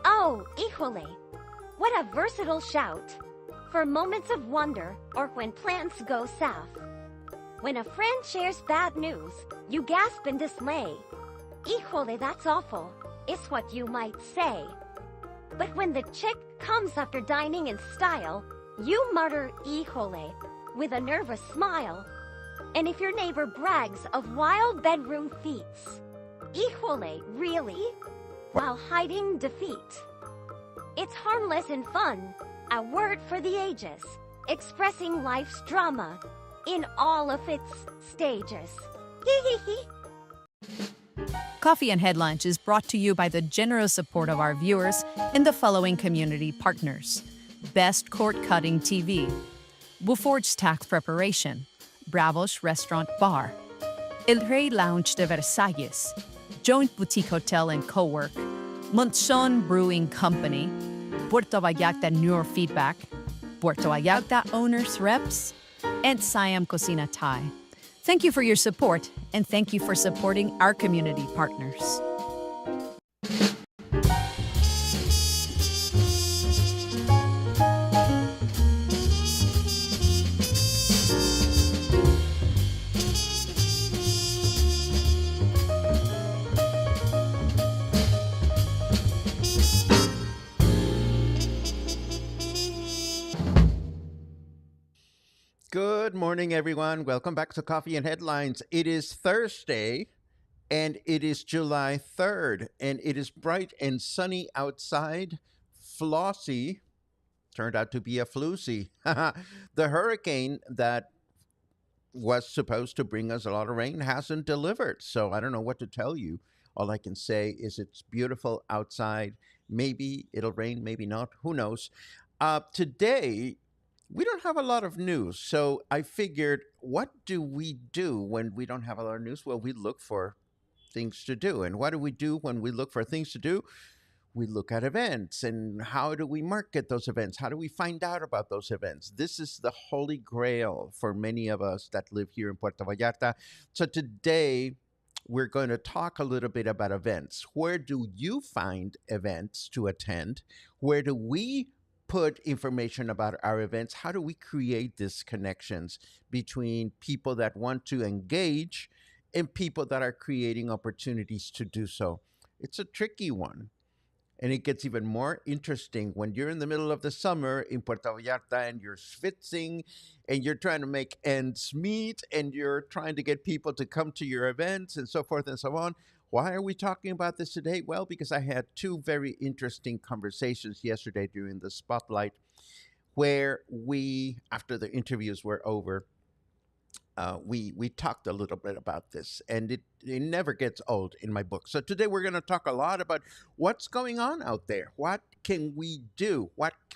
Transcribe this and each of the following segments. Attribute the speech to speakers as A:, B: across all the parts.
A: Oh, híjole. What a versatile shout. For moments of wonder or when plans go south. When a friend shares bad news, you gasp in dismay. Híjole, that's awful, is what you might say. But when the chick comes after dining in style, you mutter híjole with a nervous smile. And if your neighbor brags of wild bedroom feats, híjole, really? While hiding defeat. It's harmless and fun, a word for the ages, expressing life's drama in all of its stages. Hee hee hee.
B: Coffee and Headlines is brought to you by the generous support of our viewers and the following community partners. Best Court Cutting TV, Buforge Tax Preparation, Bravos Restaurant Bar, El Rey Lounge de Versalles, Joint Boutique Hotel and Co-work, Monzon Brewing Company, Puerto Vallarta Neurofeedback, Puerto Vallarta Owners Reps, and Siam Cocina Thai. Thank you for your support, and thank you for supporting our community partners.
C: Good morning, everyone. Welcome back to Coffee and Headlines. It is Thursday, and it is July 3rd, and it is bright and sunny outside. Flossie turned out to be a floozy. The hurricane that was supposed to bring us a lot of rain hasn't delivered, so I don't know what to tell you. All I can say is it's beautiful outside. Maybe it'll rain, maybe not. Who knows? Today, we don't have a lot of news, so I figured, what do we do when we don't have a lot of news? Well, we look for things to do. And what do we do when we look for things to do? We look at events. And how do we market those events? How do we find out about those events? This is the holy grail for many of us that live here in Puerto Vallarta. So today, we're going to talk a little bit about events. Where do you find events to attend? Where do we put information about our events? How do we create these connections between people that want to engage and people that are creating opportunities to do so? It's a tricky one. And it gets even more interesting when you're in the middle of the summer in Puerto Vallarta and you're schwitzing and you're trying to make ends meet and you're trying to get people to come to your events and so forth and so on. Why are we talking about this today? Well, because I had two very interesting conversations yesterday during the spotlight where we, after the interviews were over, we talked a little bit about this, and it never gets old in my book. So today we're going to talk a lot about what's going on out there. What can we do?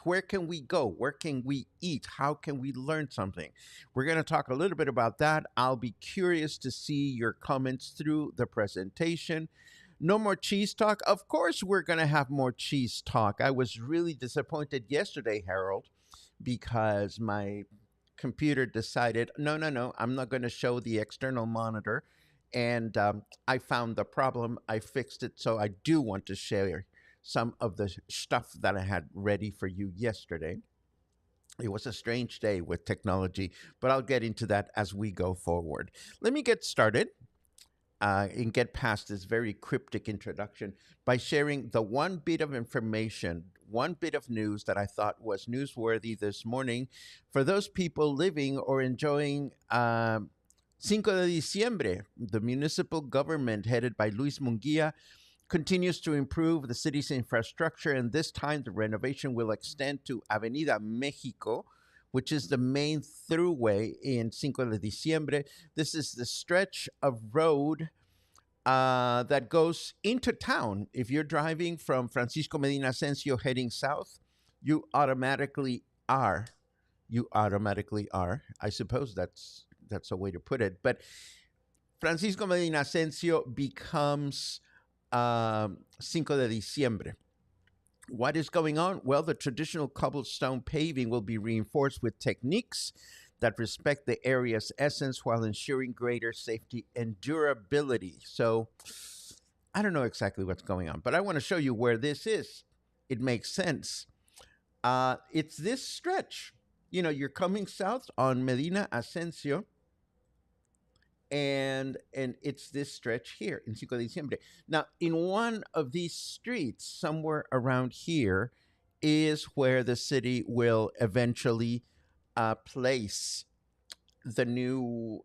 C: Where can we go? Where can we eat? How can we learn something? We're going to talk a little bit about that. I'll be curious to see your comments through the presentation. No more cheese talk. Of course, we're going to have more cheese talk. I was really disappointed yesterday, Harold, because my computer decided, no, I'm not going to show the external monitor. And I found the problem. I fixed it. So I do want to share some of the stuff that I had ready for you yesterday. It was a strange day with technology, but I'll get into that as we go forward. Let me get started and get past this very cryptic introduction by sharing the one bit of information, one bit of news that I thought was newsworthy this morning for those people living or enjoying Cinco de Diciembre. The municipal government headed by Luis Munguía continues to improve the city's infrastructure, and this time the renovation will extend to Avenida México, which is the main throughway in Cinco de Diciembre. This is the stretch of road that goes into town. If you're driving from Francisco Medina Asensio heading south, you automatically are. I suppose that's a way to put it. But Francisco Medina Asensio becomes Cinco de Diciembre. What is going on? Well, the traditional cobblestone paving will be reinforced with techniques that respect the area's essence while ensuring greater safety and durability. So I don't know exactly what's going on, but I want to show you where this is. it makes sense. It's this stretch. You're coming south on Medina Ascencio, and it's this stretch here in Cinco de Diciembre. Now, in one of these streets, somewhere around here, is where the city will eventually place the new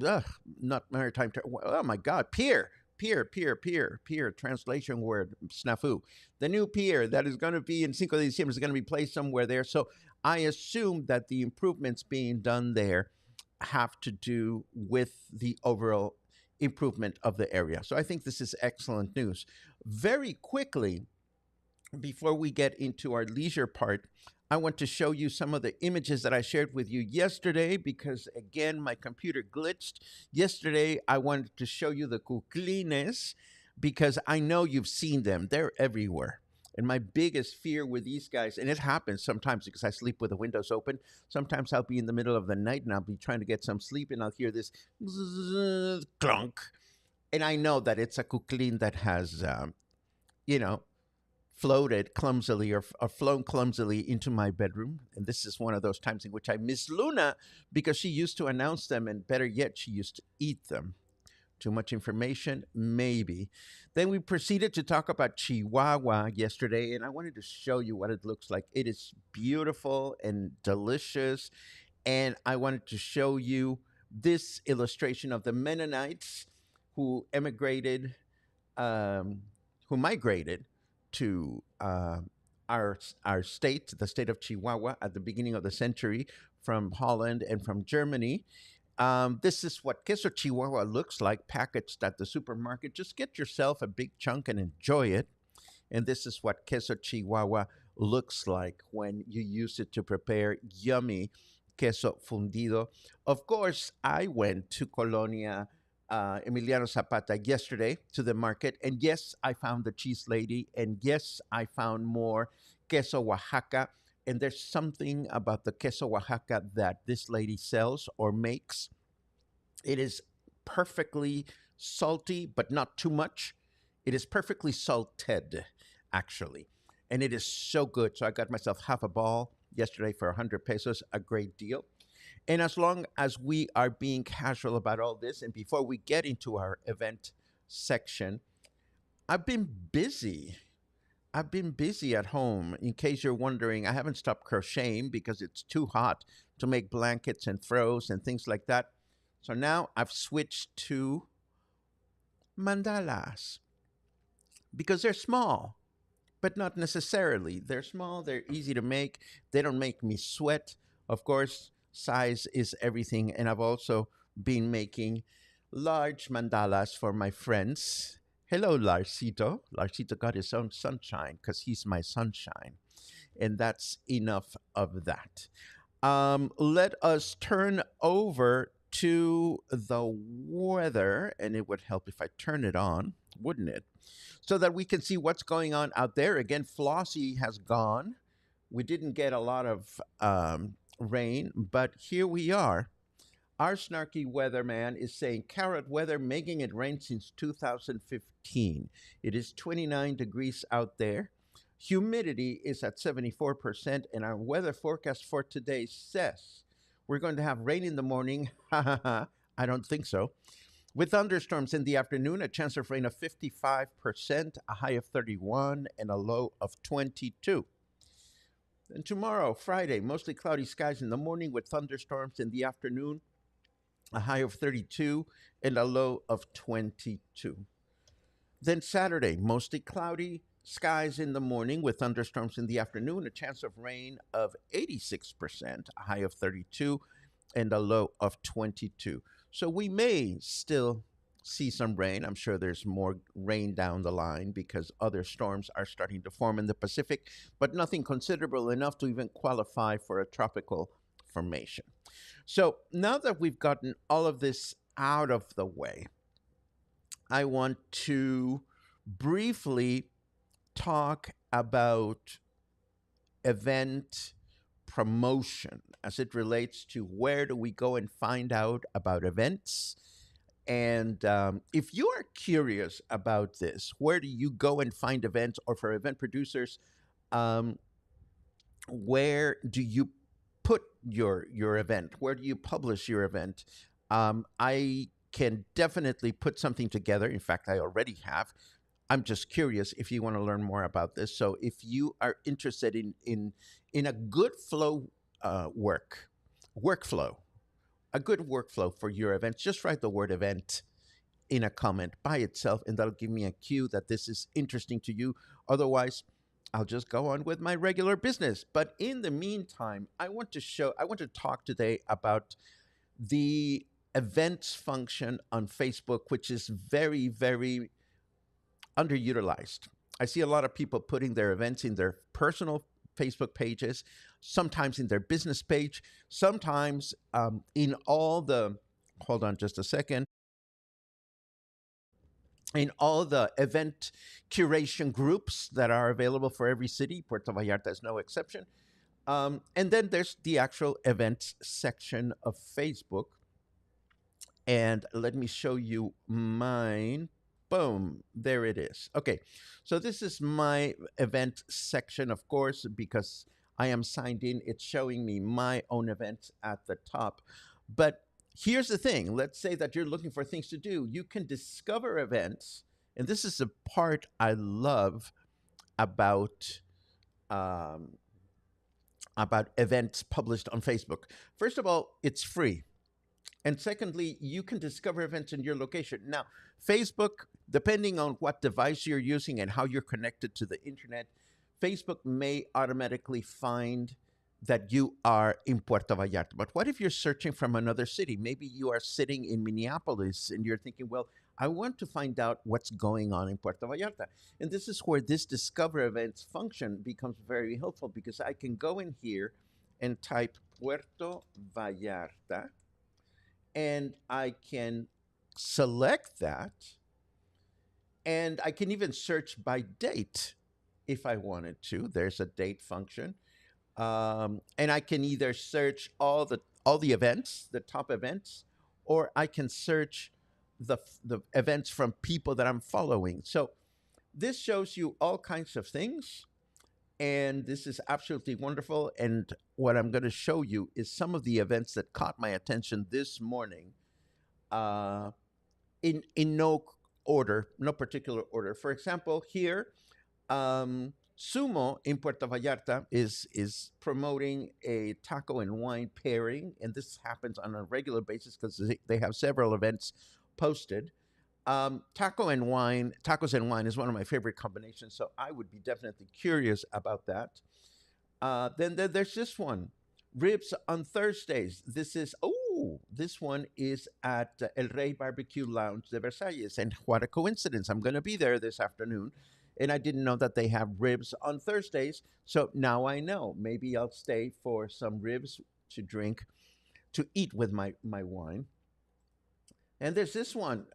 C: ugh, not maritime oh my god, pier translation word snafu. The new pier that is going to be in Cinco de Diciembre is going to be placed somewhere there. So I assume that the improvements being done there have to do with the overall improvement of the area. So I think this is excellent news. Very quickly, before we get into our leisure part, I want to show you some of the images that I shared with you yesterday because, again, my computer glitched. Yesterday, I wanted to show you the cuclines because I know you've seen them. They're everywhere. And my biggest fear with these guys, and it happens sometimes because I sleep with the windows open. Sometimes I'll be in the middle of the night and I'll be trying to get some sleep and I'll hear this clunk. And I know that it's a cuclin that has, you know, floated clumsily or flown clumsily into my bedroom. And this is one of those times in which I miss Luna because she used to announce them, and better yet, she used to eat them. Too much information? Maybe. Then we proceeded to talk about Chihuahua yesterday, and I wanted to show you what it looks like. It is beautiful and delicious. And I wanted to show you this illustration of the Mennonites who emigrated, who migrated to our state, the state of Chihuahua, at the beginning of the century from Holland and from Germany. This is what queso Chihuahua looks like, packaged at the supermarket. Just get yourself a big chunk and enjoy it. And this is what queso Chihuahua looks like when you use it to prepare yummy queso fundido. Of course, I went to Colonia, Emiliano Zapata yesterday to the market. And yes, I found the cheese lady. And yes, I found more queso Oaxaca. And there's something about the queso Oaxaca that this lady sells or makes. It is perfectly salty, but not too much. It is perfectly salted, actually. And it is so good. So I got myself half a ball yesterday for 100 pesos, a great deal. And as long as we are being casual about all this, and before we get into our event section, I've been busy. I've been busy at home. In case you're wondering, I haven't stopped crocheting because it's too hot to make blankets and throws and things like that. So now I've switched to mandalas because they're small, but not necessarily. They're small, they're easy to make, they don't make me sweat. Of course, size is everything. And I've also been making large mandalas for my friends. Hello, Larcito. Larcito got his own sunshine because he's my sunshine. And that's enough of that. Let us turn over to the weather. And it would help if I turn it on, wouldn't it? So that we can see what's going on out there. Again, Flossie has gone. We didn't get a lot of rain, but here we are. Our snarky weatherman is saying carrot weather, making it rain since 2015. It is 29 degrees out there. Humidity is at 74%, and our weather forecast for today says we're going to have rain in the morning. I don't think so. With thunderstorms in the afternoon, a chance of rain of 55%, a high of 31, and a low of 22. And tomorrow, Friday, mostly cloudy skies in the morning with thunderstorms in the afternoon, a high of 32 and a low of 22. Then Saturday, mostly cloudy skies in the morning with thunderstorms in the afternoon, a chance of rain of 86%, a high of 32 and a low of 22. So we may still see some rain. I'm sure there's more rain down the line because other storms are starting to form in the Pacific, but nothing considerable enough to even qualify for a tropical formation. So now that we've gotten all of this out of the way, I want to briefly talk about event promotion as it relates to where do we go and find out about events And if you are curious about this, where do you go and find events, or for event producers, um, where do you put your event? Where do you publish your event? I can definitely put something together. In fact, I already have. I'm just curious if you want to learn more about this. So if you are interested in a good flow workflow, a good workflow for your events, just write the word event in a comment by itself, and that'll give me a cue that this is interesting to you. Otherwise, I'll just go on with my regular business. But in the meantime, I want to talk today about the events function on Facebook, which is very, very underutilized. I see a lot of people putting their events in their personal Facebook pages, sometimes in their business page, sometimes in all the, hold on just a second, in all the event curation groups that are available for every city. Puerto Vallarta is no exception. And then there's the actual events section of Facebook. And let me show you mine. Boom, there it is. Okay, so this is my event section, of course, because I am signed in. It's showing me my own events at the top. But here's the thing. Let's say that you're looking for things to do. You can discover events, and this is the part I love about um, events published on Facebook. First of all, it's free. And secondly, you can discover events in your location. Now, Facebook, depending on what device you're using and how you're connected to the internet, Facebook may automatically find that you are in Puerto Vallarta. But what if you're searching from another city? Maybe you are sitting in Minneapolis and you're thinking, well, I want to find out what's going on in Puerto Vallarta. And this is where this discover events function becomes very helpful, because I can go in here and type Puerto Vallarta, and I can select that, and I can even search by date if I wanted to. There's a date function, and I can either search all the events, the top events, or I can search the events from people that I'm following. So this shows you all kinds of things, and this is absolutely wonderful. And what I'm going to show you is some of the events that caught my attention this morning, uh, in no order, no particular order. For example, here, Sumo in Puerto Vallarta is promoting a taco and wine pairing, and this happens on a regular basis because they have several events posted. Tacos and wine is one of my favorite combinations, so I would be definitely curious about that. Then there's this one, ribs on Thursdays. This one is at El Rey Barbecue Lounge de Versalles, and what a coincidence! I'm going to be there this afternoon, and I didn't know that they have ribs on Thursdays, so now I know. Maybe I'll stay for some ribs to drink, to eat with my wine. And there's this one.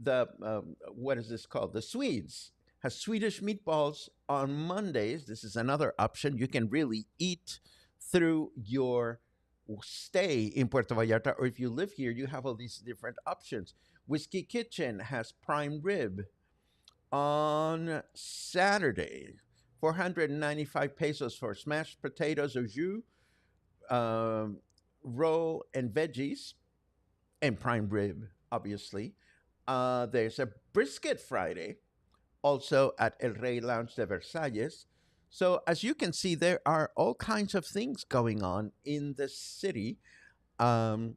C: The what is this called? The Swedes has Swedish meatballs on Mondays. This is another option. You can really eat through your stay in Puerto Vallarta, or if you live here, you have all these different options. Whiskey Kitchen has prime rib on Saturday, 495 pesos for smashed potatoes au jus, roll, and veggies, and prime rib, obviously. There's a brisket Friday, also at El Rey Lounge de Versalles. So as you can see, there are all kinds of things going on in the city. Um,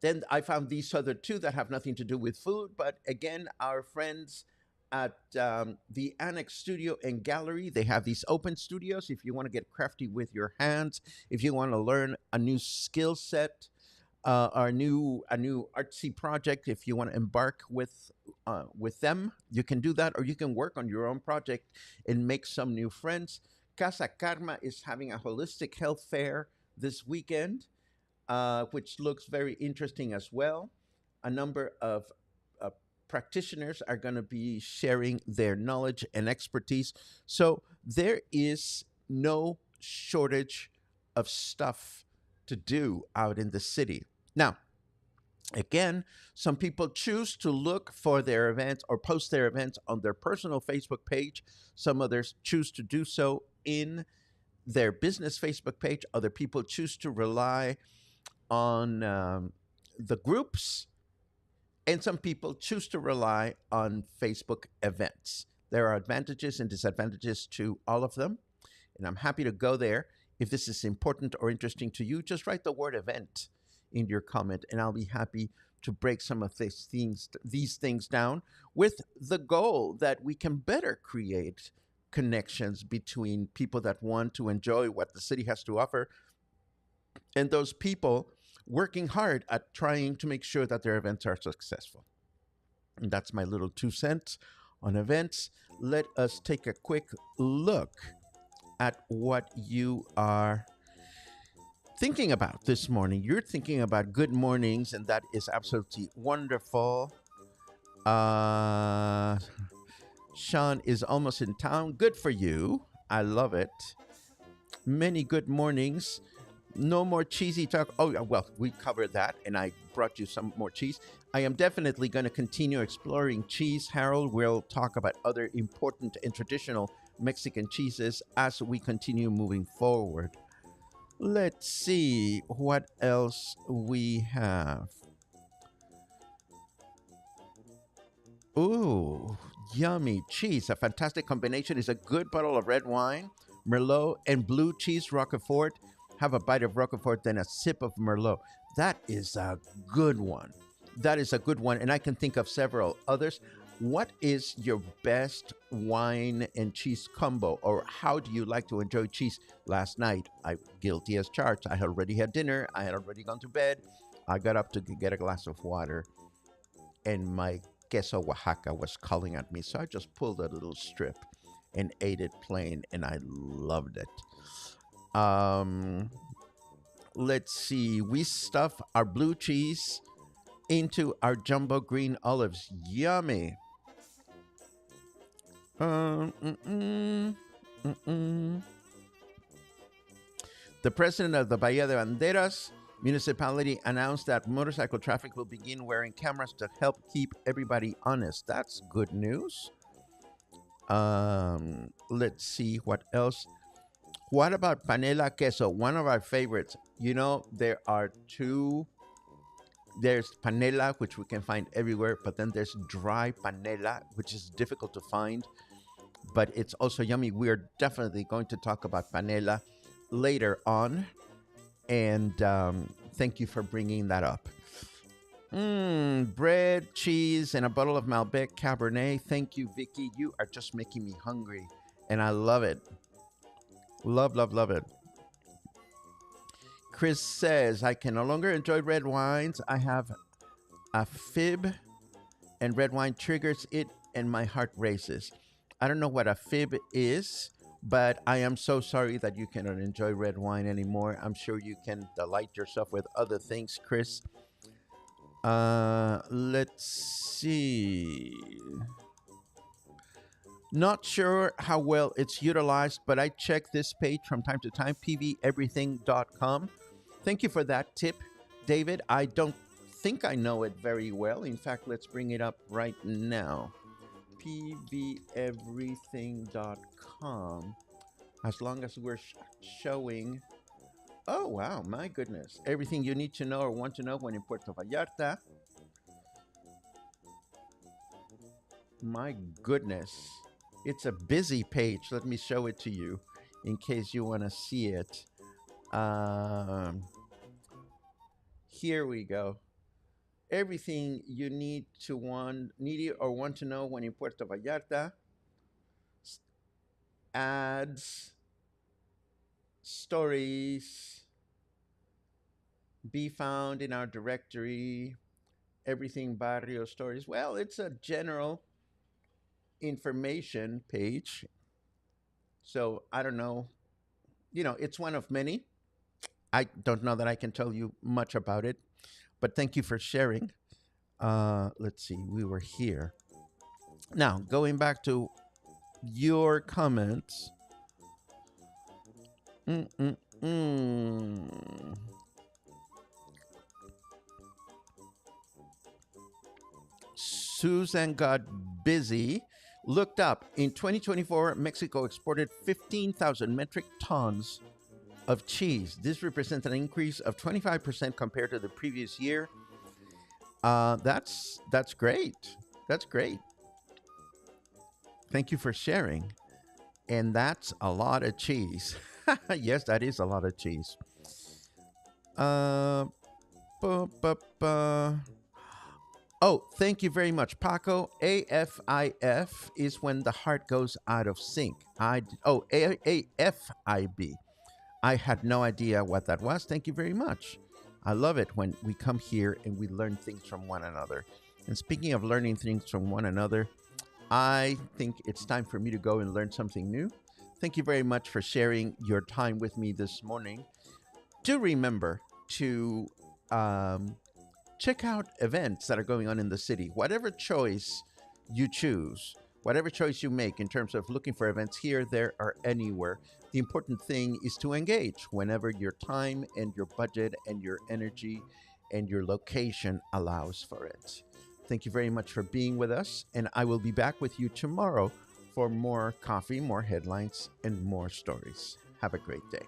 C: then I found these other two that have nothing to do with food, but again, our friends at the Annex Studio and Gallery, they have these open studios. If you want to get crafty with your hands, if you want to learn a new skill set, our a new artsy project. If you want to embark with them, you can do that, or you can work on your own project and make some new friends. Casa Karma is having a holistic health fair this weekend, which looks very interesting as well. A number of practitioners are going to be sharing their knowledge and expertise. So there is no shortage of stuff to do out in the city. Now, Again, some people choose to look for their events or post their events on their personal Facebook page. Some others choose to do so in their business Facebook page. Other people choose to rely on the groups, and some people choose to rely on Facebook events. There are advantages and disadvantages to all of them, and I'm happy to go there. If this is important or interesting to you, just write the word event in your comment, and I'll be happy to break some of these things down with the goal that we can better create connections between people that want to enjoy what the city has to offer and those people working hard at trying to make sure that their events are successful. And that's my little 2 cents on events. Let us take a quick look at what you are thinking about this morning. You're thinking about good mornings, and that is absolutely wonderful. Sean is almost in town. Good for you. I love it. Many good mornings. No more cheesy talk. Oh, well, we covered that, and I brought you some more cheese. I am definitely going to continue exploring cheese. Harold will talk about other important and traditional Mexican cheeses as we continue moving forward. Let's see what else we have. Ooh, yummy cheese. A fantastic combination is a good bottle of red wine, Merlot, and blue cheese Roquefort. Have a bite of Roquefort, then a sip of Merlot. That is a good one. That is a good one, and I can think of several others. What is your best wine and cheese combo, or how do you like to enjoy cheese? Last night, I guilty as charged. I had already had dinner. I had already gone to bed. I got up to get a glass of water, and my queso Oaxaca was calling at me, so I just pulled a little strip and ate it plain, and I loved it. Let's see. We stuff our blue cheese into our jumbo green olives. Yummy. The president of the Bahia de Banderas municipality announced that motorcycle traffic will begin wearing cameras to help keep everybody honest. That's good news. Let's see what else. What about panela queso? One of our favorites. You know, there are two. There's panela, which we can find everywhere, but then there's dry panela, which is difficult to find, but it's also yummy. We're definitely going to talk about panela later on, and thank you for bringing that up. Bread, cheese, and a bottle of Malbec Cabernet. Thank you, Vicky. You are just making me hungry, and I love it. Love, love, love it. Chris says, I can no longer enjoy red wines. I have a fib, and red wine triggers it, and my heart races. I don't know what a fib is, but I am so sorry that you cannot enjoy red wine anymore. I'm sure you can delight yourself with other things, Chris. Let's see. Not sure how well it's utilized, but I check this page from time to time, pveverything.com. Thank you for that tip, David. I don't think I know it very well. In fact, let's bring it up right now. pveverything.com. As long as we're showing... Oh, wow, my goodness. Everything you need to know or want to know when in Puerto Vallarta. My goodness. It's a busy page. Let me show it to you in case you want to see it. Here we go. Everything you need or want to know when in Puerto Vallarta. Ads, stories, be found in our directory, everything barrio stories. Well, it's a general information page. So I don't know. You know, it's one of many. I don't know that I can tell you much about it, but thank you for sharing. Let's see. We were here. Now, going back to your comments. Susan got busy. Looked up. In 2024, Mexico exported 15,000 metric tons of cheese. This represents an increase of 25% compared to the previous year. That's great. That's great. Thank you for sharing. And that's a lot of cheese. Yes, that is a lot of cheese. Uh, bu- bu- bu- Oh, thank you very much, Paco. AFIF is when the heart goes out of sync. AFIB. I had no idea what that was. Thank you very much. I love it when we come here and we learn things from one another. And speaking of learning things from one another, I think it's time for me to go and learn something new. Thank you very much for sharing your time with me this morning. Do remember to check out events that are going on in the city. Whatever choice you choose, whatever choice you make in terms of looking for events here, there, or anywhere, the important thing is to engage whenever your time and your budget and your energy and your location allows for it. Thank you very much for being with us, and I will be back with you tomorrow for more coffee, more headlines, and more stories. Have a great day.